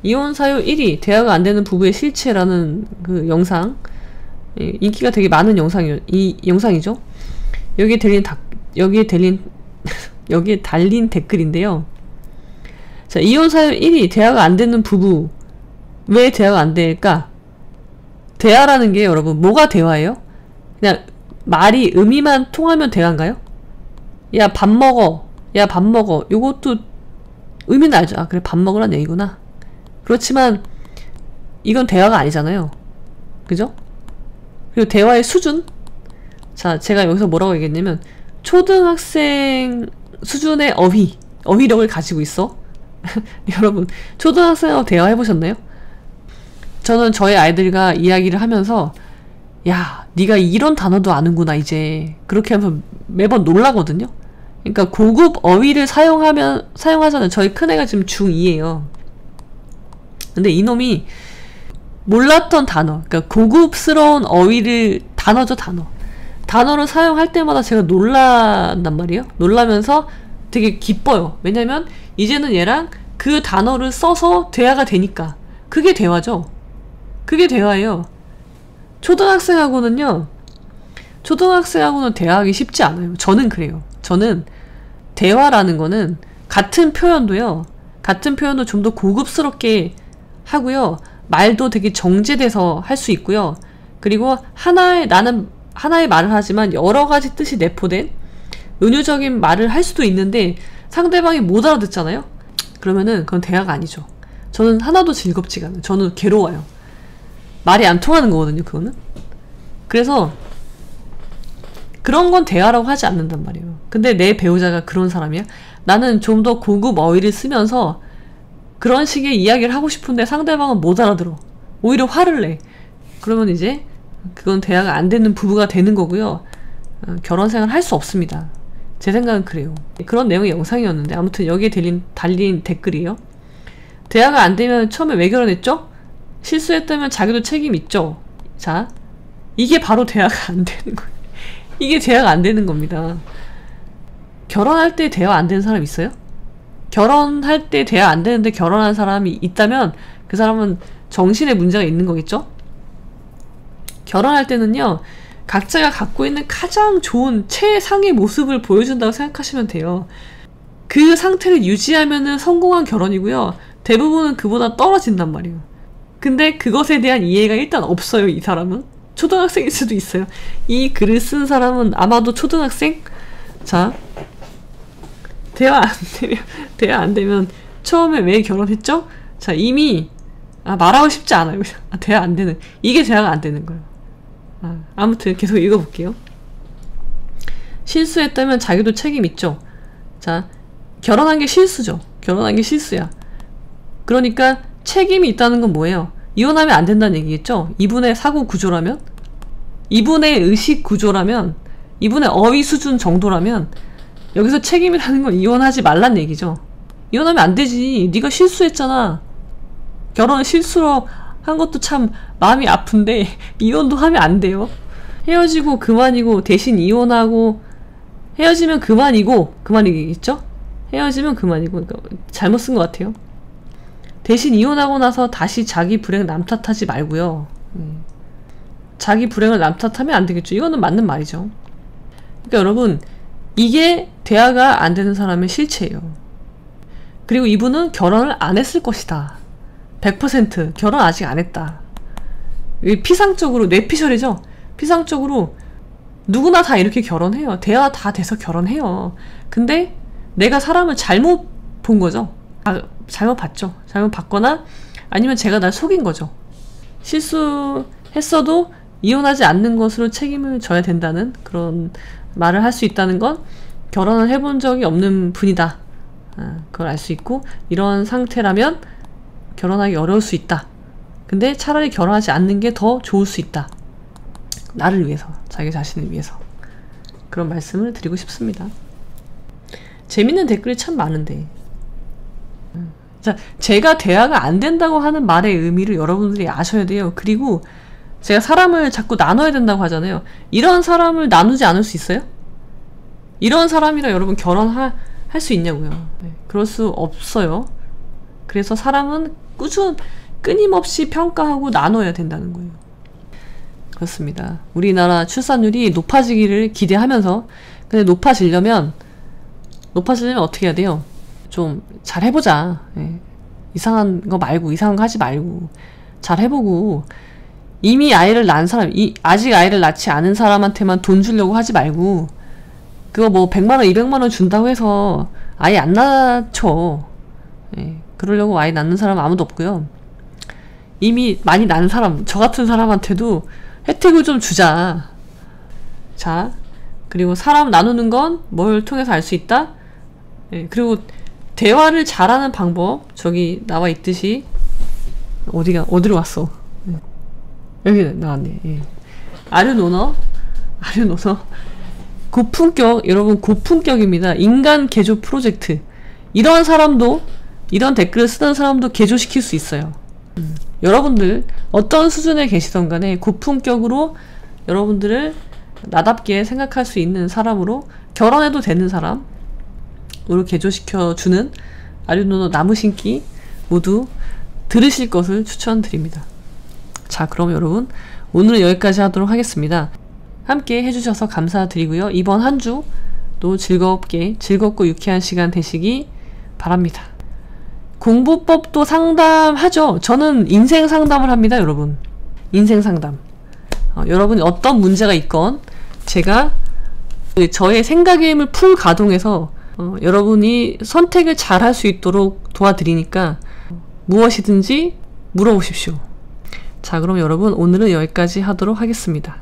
이혼 사유 1위 대화가 안 되는 부부의 실체라는 그 영상, 인기가 되게 많은 영상이죠. 여기에 달린 댓글인데요. 자, 이혼 사유 1위 대화가 안 되는 부부. 왜 대화가 안 될까? 대화라는 게 여러분 뭐가 대화예요? 그냥 말이 의미만 통하면 대화인가요? 야 밥 먹어, 야 밥 먹어, 요것도 의미는 알죠. 아 그래 밥 먹으란 얘기구나. 그렇지만 이건 대화가 아니잖아요. 그죠? 그리고 대화의 수준? 자, 제가 여기서 뭐라고 얘기했냐면 초등학생 수준의 어휘력을 가지고 있어. 여러분 초등학생하고 대화해보셨나요? 저는 저희 아이들과 이야기를 하면서 야 네가 이런 단어도 아는구나 이제, 그렇게 하면서 매번 놀라거든요. 그러니까 고급 어휘를 사용하잖아요. 저희 큰애가 지금 중2예요 근데 이놈이 몰랐던 단어, 그러니까 고급스러운 어휘를, 단어를 사용할 때마다 제가 놀란단 말이에요. 놀라면서 되게 기뻐요. 왜냐면 이제는 얘랑 그 단어를 써서 대화가 되니까. 그게 대화죠. 그게 대화예요. 초등학생하고는 대화하기 쉽지 않아요. 저는 그래요. 저는 대화라는 거는 같은 표현도 좀 더 고급스럽게 하고요. 말도 되게 정제돼서 할 수 있고요. 그리고 나는 하나의 말을 하지만 여러 가지 뜻이 내포된 은유적인 말을 할 수도 있는데 상대방이 못 알아듣잖아요? 그러면은 그건 대화가 아니죠. 저는 하나도 즐겁지가 않아요. 저는 괴로워요. 말이 안 통하는 거거든요, 그거는. 그래서 그런 건 대화라고 하지 않는단 말이에요. 근데 내 배우자가 그런 사람이야? 나는 좀 더 고급 어휘를 쓰면서 그런 식의 이야기를 하고 싶은데 상대방은 못 알아들어. 오히려 화를 내. 그러면 이제 그건 대화가 안 되는 부부가 되는 거고요. 결혼 생활 할 수 없습니다. 제 생각은 그래요. 그런 내용의 영상이었는데 아무튼 여기에 달린 댓글이에요. 대화가 안 되면 처음에 왜 결혼했죠? 실수했다면 자기도 책임 있죠. 자, 이게 바로 대화가 안 되는 거예요. 이게 대화가 안 되는 겁니다. 결혼할 때 대화 안 되는 사람 있어요? 결혼할 때 대화 안 되는데 결혼한 사람이 있다면 그 사람은 정신에 문제가 있는 거겠죠? 결혼할 때는요, 각자가 갖고 있는 가장 좋은 최상의 모습을 보여준다고 생각하시면 돼요. 그 상태를 유지하면은 성공한 결혼이고요. 대부분은 그보다 떨어진단 말이에요. 근데 그것에 대한 이해가 일단 없어요, 이 사람은. 초등학생일 수도 있어요. 이 글을 쓴 사람은 아마도 초등학생? 자, 대화 안 되면 처음에 왜 결혼했죠? 자, 이미 말하고 싶지 않아요. 대화 안 되는, 이게 대화가 안 되는 거예요. 아무튼 계속 읽어볼게요. 실수했다면 자기도 책임 있죠. 자, 결혼한 게 실수죠. 결혼한 게 실수야. 그러니까 책임이 있다는 건 뭐예요? 이혼하면 안 된다는 얘기겠죠? 이분의 사고 구조라면, 이분의 의식 구조라면, 이분의 어휘 수준 정도라면 여기서 책임이라는 건 이혼하지 말란 얘기죠. 이혼하면 안 되지. 네가 실수했잖아. 결혼을 실수로 한 것도 참 마음이 아픈데 이혼도 하면 안 돼요. 헤어지고 그만이고, 대신 이혼하고, 헤어지면 그만이겠죠? 헤어지면 그만이고. 그러니까 잘못 쓴 것 같아요. 대신 이혼하고 나서 다시 자기 불행 남 탓하지 말고요. 자기 불행을 남 탓하면 안 되겠죠. 이거는 맞는 말이죠. 그러니까 여러분, 이게 대화가 안 되는 사람의 실체예요. 그리고 이분은 결혼을 안 했을 것이다. 100% 결혼 아직 안 했다. 피상적으로, 뇌피셜이죠. 피상적으로 누구나 다 이렇게 결혼해요. 대화 다 돼서 결혼해요. 근데 내가 사람을 잘못 본 거죠. 잘못 봤죠. 잘못 봤거나 아니면 제가 날 속인 거죠. 실수했어도 이혼하지 않는 것으로 책임을 져야 된다는 그런 말을 할 수 있다는 건 결혼을 해본 적이 없는 분이다. 그걸 알 수 있고, 이런 상태라면 결혼하기 어려울 수 있다. 근데 차라리 결혼하지 않는 게 더 좋을 수 있다. 나를 위해서, 자기 자신을 위해서. 그런 말씀을 드리고 싶습니다. 재밌는 댓글이 참 많은데, 자, 제가 대화가 안 된다고 하는 말의 의미를 여러분들이 아셔야 돼요. 그리고 제가 사람을 자꾸 나눠야 된다고 하잖아요. 이런 사람을 나누지 않을 수 있어요? 이런 사람이랑 여러분 결혼할 수 있냐고요. 네, 그럴 수 없어요. 그래서 사람은 끊임없이 평가하고 나눠야 된다는 거예요. 그렇습니다. 우리나라 출산율이 높아지기를 기대하면서, 근데 높아지려면 어떻게 해야 돼요? 좀 잘 해보자. 예. 이상한 거 말고, 이상한 거 하지 말고 잘 해보고, 이미 아이를 낳은 사람, 아직 아이를 낳지 않은 사람한테만 돈 주려고 하지 말고, 그거 뭐 100만원 200만원 준다고 해서 아이 안 낳죠. 예. 그러려고 아이 낳는 사람 아무도 없고요. 이미 많이 낳은 사람, 저 같은 사람한테도 혜택을 좀 주자. 자, 그리고 사람 나누는 건 뭘 통해서 알 수 있다? 예, 그리고 대화를 잘하는 방법, 저기 나와 있듯이, 어디로 왔어? 예. 여기 나왔네. 예. 아류노너, 고품격, 여러분 고품격입니다. 인간 개조 프로젝트. 이런 댓글을 쓰는 사람도 개조시킬 수 있어요. 여러분들 어떤 수준에 계시던 간에 고품격으로 여러분들을 나답게 생각할 수 있는 사람으로, 결혼해도 되는 사람으로 개조시켜주는 아류노노 나무심기 모두 들으실 것을 추천드립니다. 자, 그럼 여러분 오늘은 여기까지 하도록 하겠습니다. 함께 해주셔서 감사드리고요. 이번 한 주도 즐겁고 유쾌한 시간 되시기 바랍니다. 공부법도 상담하죠. 저는 인생 상담을 합니다, 여러분. 인생 상담. 여러분이 어떤 문제가 있건 제가 저의 생각의 힘을 풀 가동해서 여러분이 선택을 잘 할 수 있도록 도와드리니까 무엇이든지 물어보십시오. 자, 그럼 여러분 오늘은 여기까지 하도록 하겠습니다.